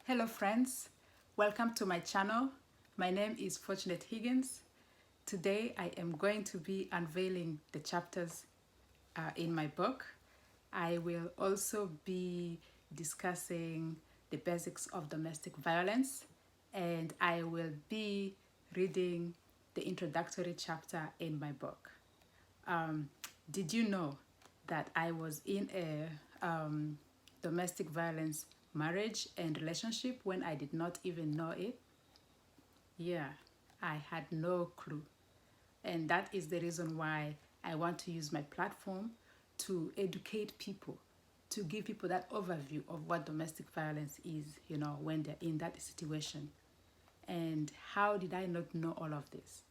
Hello friends, welcome to my channel. My name is Fortunate Higgins. Today I am going to be unveiling the chapters in my book. I will also be discussing the basics of domestic violence, and I will be reading the introductory chapter in my book. Did you know that I was in a domestic violence marriage and relationship when I did not even know it? Yeah, I had no clue. And that is the reason why I want to use my platform to educate people, to give people that overview of what domestic violence is, when they're in that situation. And how did I not know all of this?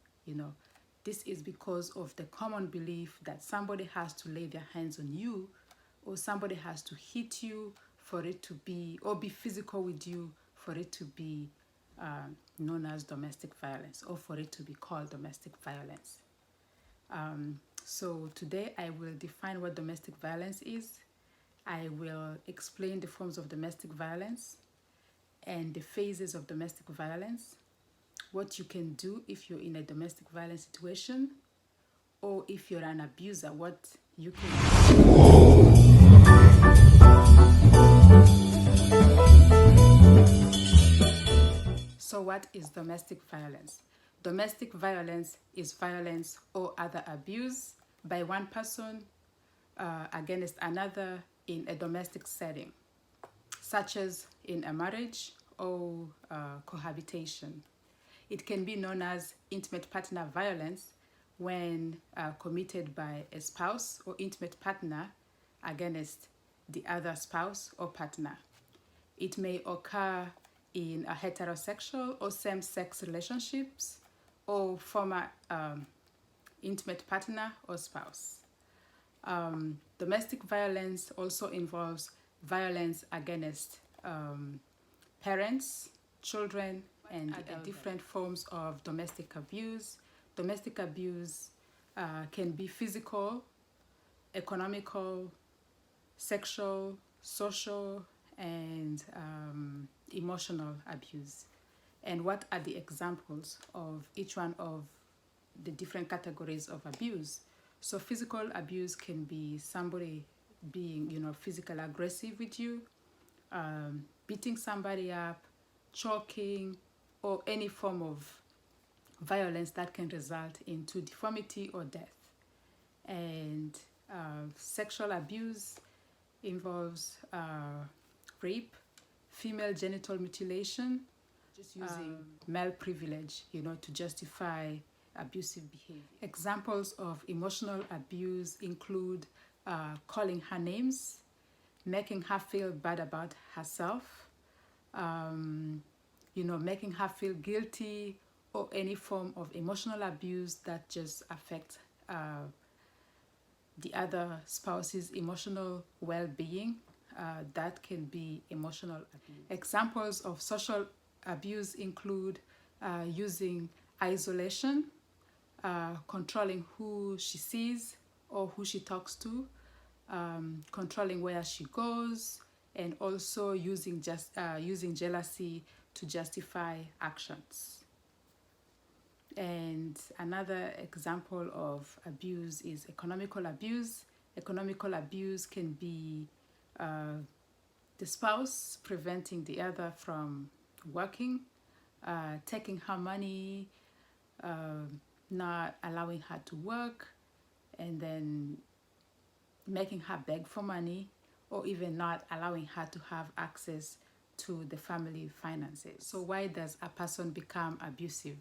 This is because of the common belief that somebody has to lay their hands on you, or somebody has to hit you for it to be, or be physical with you for it to be known as domestic violence, or for it to be called domestic violence. So today I will define what domestic violence is. I will explain the forms of domestic violence and the phases of domestic violence, what you can do if you're in a domestic violence situation, or if you're an abuser, what you can do. So what is domestic violence? Domestic violence is violence or other abuse by one person against another in a domestic setting, such as in a marriage or cohabitation. It can be known as intimate partner violence when committed by a spouse or intimate partner against the other spouse or partner. It may occur in a heterosexual or same-sex relationships or former intimate partner or spouse. Domestic violence also involves violence against parents, children, and the different forms of domestic abuse. Domestic abuse can be physical, economical, sexual, social, and emotional abuse. And what are the examples of each one of the different categories of abuse? So physical abuse can be somebody being, physical aggressive with you, beating somebody up, choking, or any form of violence that can result into deformity or death. And sexual abuse involves rape, female genital mutilation, just using male privilege, to justify abusive behavior. Examples of emotional abuse include calling her names, making her feel bad about herself, making her feel guilty, or any form of emotional abuse that just affects the other spouse's emotional well-being. That can be emotional abuse. Examples of social abuse include using isolation, controlling who she sees or who she talks to, controlling where she goes, and also using jealousy to justify actions. And another example of abuse is economical abuse. Economical abuse can be the spouse preventing the other from working, taking her money, not allowing her to work, and then making her beg for money, or even not allowing her to have access to the family finances. So why does a person become abusive?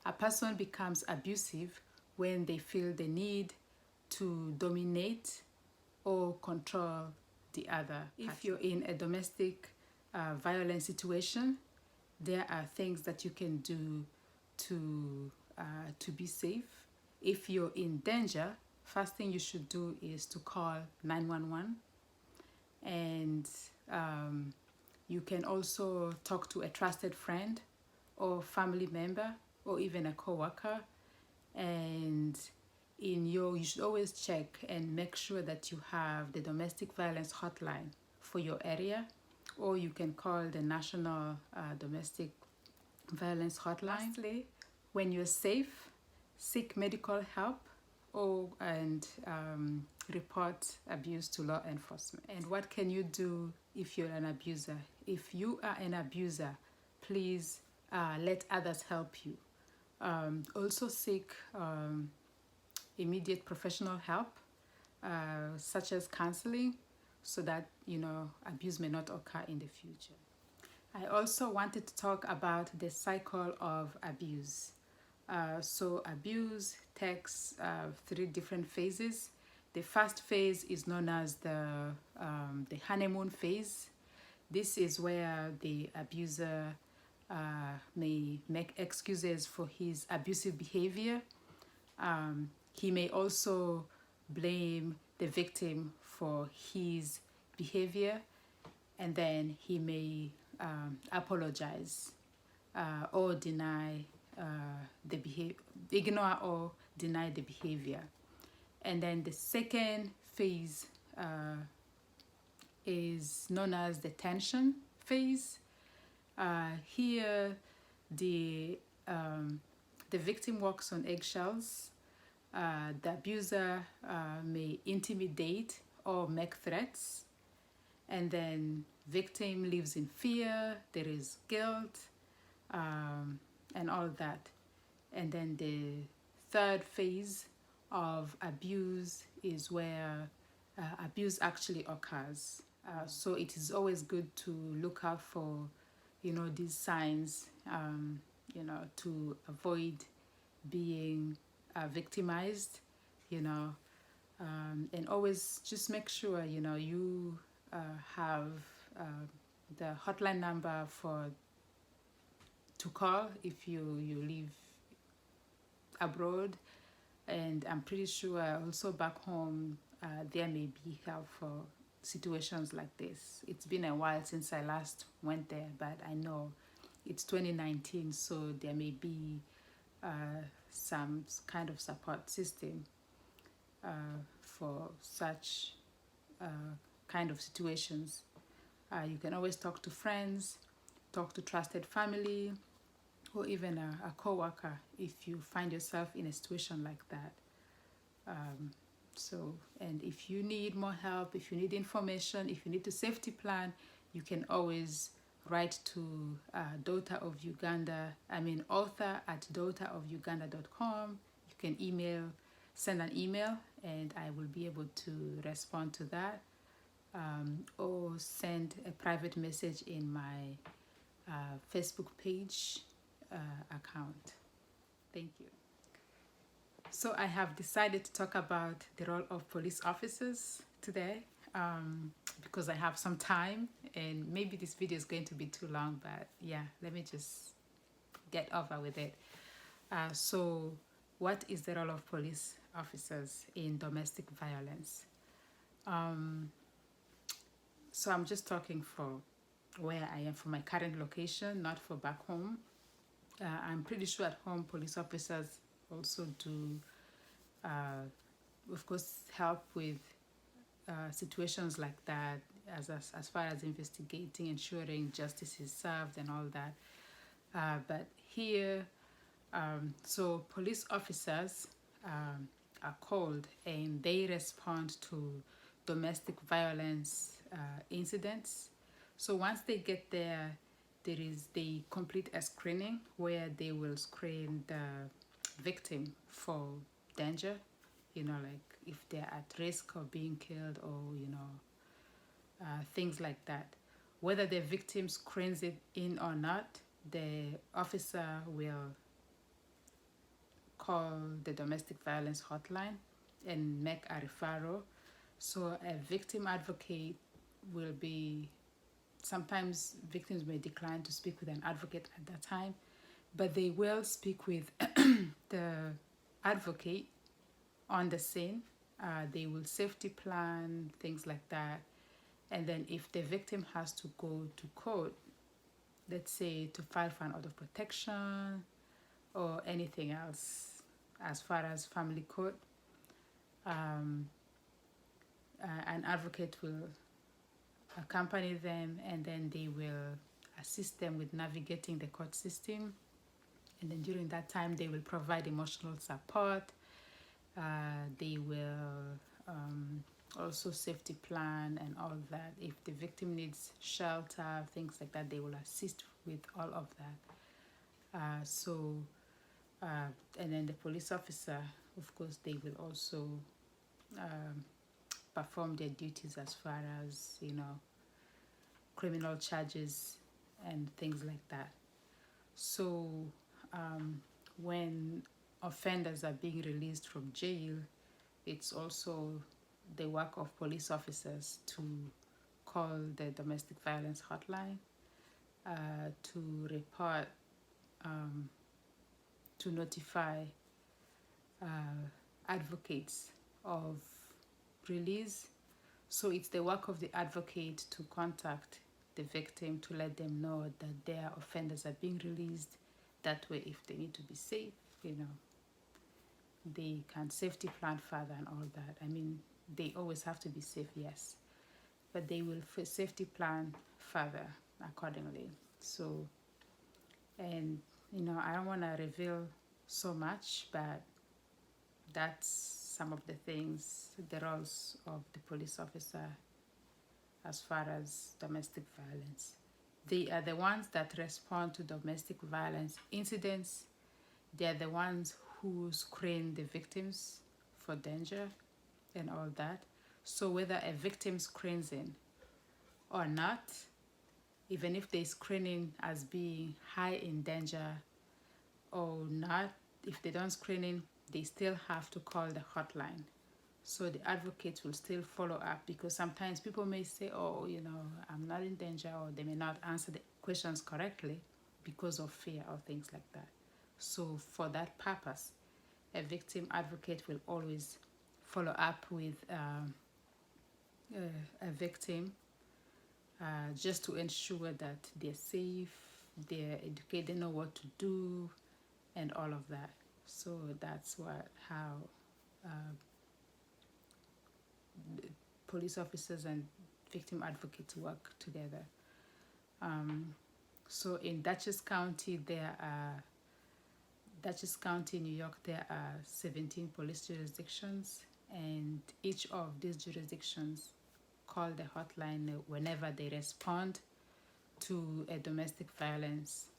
A person becomes abusive when they feel the need to dominate or control the other. If you're in a domestic violence situation, there are things that you can do to be safe. If you're in danger, first thing you should do is to call 911, and you can also talk to a trusted friend or family member or even a co-worker. And you should always check and make sure that you have the domestic violence hotline for your area, or you can call the National Domestic Violence Hotline. Lastly, when you're safe, seek medical help and report abuse to law enforcement. And what can you do if you're an abuser? If you are an abuser, please let others help you. Also seek immediate professional help, such as counseling, so that abuse may not occur in the future. I also wanted to talk about the cycle of abuse. So abuse takes 3 different phases. The first phase is known as the honeymoon phase. This is where the abuser may make excuses for his abusive behavior. He may also blame the victim for his behavior, and then he may apologize or deny the behavior, ignore or deny the behavior. And then the second phase is known as the tension phase. Here, the victim walks on eggshells. The abuser may intimidate or make threats, and then victim lives in fear. There is guilt, and all that. And then the third phase of abuse is where abuse actually occurs. So it is always good to look out for, these signs, to avoid being victimized, and always just make sure, you have the hotline number to call if you live abroad. And I'm pretty sure also back home there may be help for situations like this. It's been a while since I last went there, but I know it's 2019, so there may be some kind of support system for such kind of situations. You can always talk to friends, talk to trusted family, or even a co-worker if you find yourself in a situation like that. And if you need more help, if you need information, if you need a safety plan, you can always write to author@daughterofuganda.com. You can send an email, and I will be able to respond to that, or send a private message in my Facebook page account. Thank you. So I have decided to talk about the role of police officers today, because I have some time, and maybe this video is going to be too long, but yeah, let me just get over with it. So what is the role of police officers in domestic violence? So I'm just talking for where I am, for my current location, not for back home. I'm pretty sure at home police officers also do, of course, help with situations like that, as far as investigating, ensuring justice is served and all that. But here, so police officers are called, and they respond to domestic violence incidents. So once they get there, they complete a screening where they will screen the victim for danger, like if they're at risk of being killed, or things like that. Whether the victim screens it in or not, the officer will call the domestic violence hotline and make a referral. So a victim advocate will be, sometimes victims may decline to speak with an advocate at that time, but they will speak with the advocate on the scene. They will safety plan, things like that. And then if the victim has to go to court, let's say to file for an order of protection or anything else as far as family court, an advocate will accompany them, and then they will assist them with navigating the court system. And then during that time, they will provide emotional support. They will also safety plan and all that. If the victim needs shelter, things like that, they will assist with all of that. And then the police officer, of course, they will also perform their duties as far as, criminal charges and things like that. So when offenders are being released from jail, it's also the work of police officers to call the domestic violence hotline, to report, to notify advocates of release. So it's the work of the advocate to contact the victim to let them know that their offenders are being released. That way, if they need to be safe, they can safety plan further and all that. I mean, they always have to be safe, yes, but they will safety plan further accordingly. So, and I don't want to reveal so much, but that's some of the things, the roles of the police officer as far as domestic violence. They are the ones that respond to domestic violence incidents. They are the ones who screen the victims for danger and all that. So whether a victim screens in or not, even if they screening as being high in danger or not, if they don't screen in, they still have to call the hotline. So the advocates will still follow up, because sometimes people may say, oh, I'm not in danger, or they may not answer the questions correctly because of fear or things like that. So for that purpose, a victim advocate will always follow up with a victim, just to ensure that they're safe, they're educated, they know what to do, and all of that. So that's how police officers and victim advocates work together. So in Dutchess County, New York, there are 17 police jurisdictions, and each of these jurisdictions call the hotline whenever they respond to a domestic violence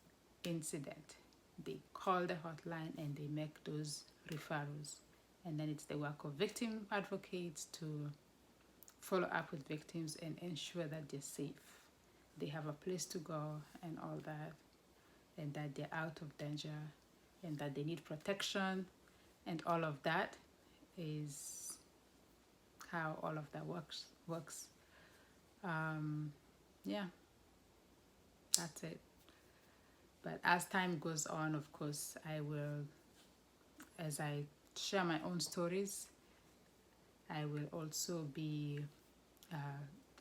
incident. They call the hotline and they make those referrals. And then it's the work of victim advocates to follow up with victims and ensure that they're safe, they have a place to go and all that, and that they're out of danger, and that they need protection, and all of that is how all of that works. Yeah, that's it. But as time goes on, of course, I will, as I share my own stories, I will also be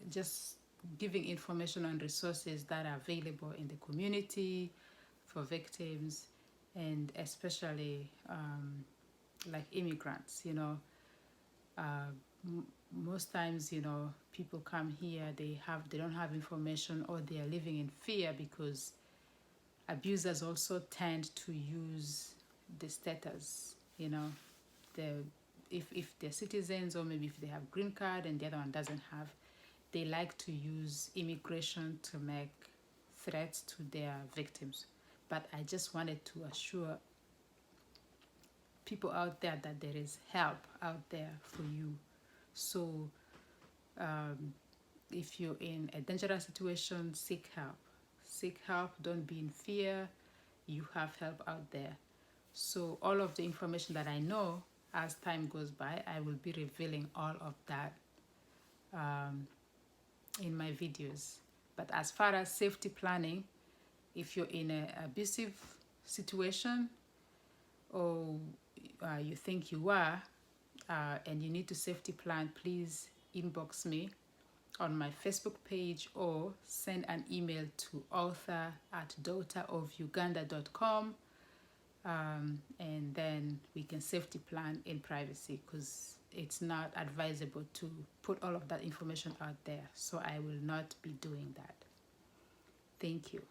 just giving information on resources that are available in the community for victims, and especially like immigrants. Most times, people come here, they don't have information, or they are living in fear because abusers also tend to use the status, if they're citizens, or maybe if they have green card and the other one doesn't have, they like to use immigration to make threats to their victims. But I just wanted to assure people out there that there is help out there for you. So if you're in a dangerous situation, seek help. Seek help, don't be in fear. You have help out there. So all of the information that I know, as time goes by, I will be revealing all of that in my videos. But as far as safety planning, if you're in an abusive situation, or you think you are, and you need to safety plan, please inbox me on my Facebook page, or send an email to author@daughterofuganda.com, and then we can safety plan in privacy, because it's not advisable to put all of that information out there. So I will not be doing that. Thank you.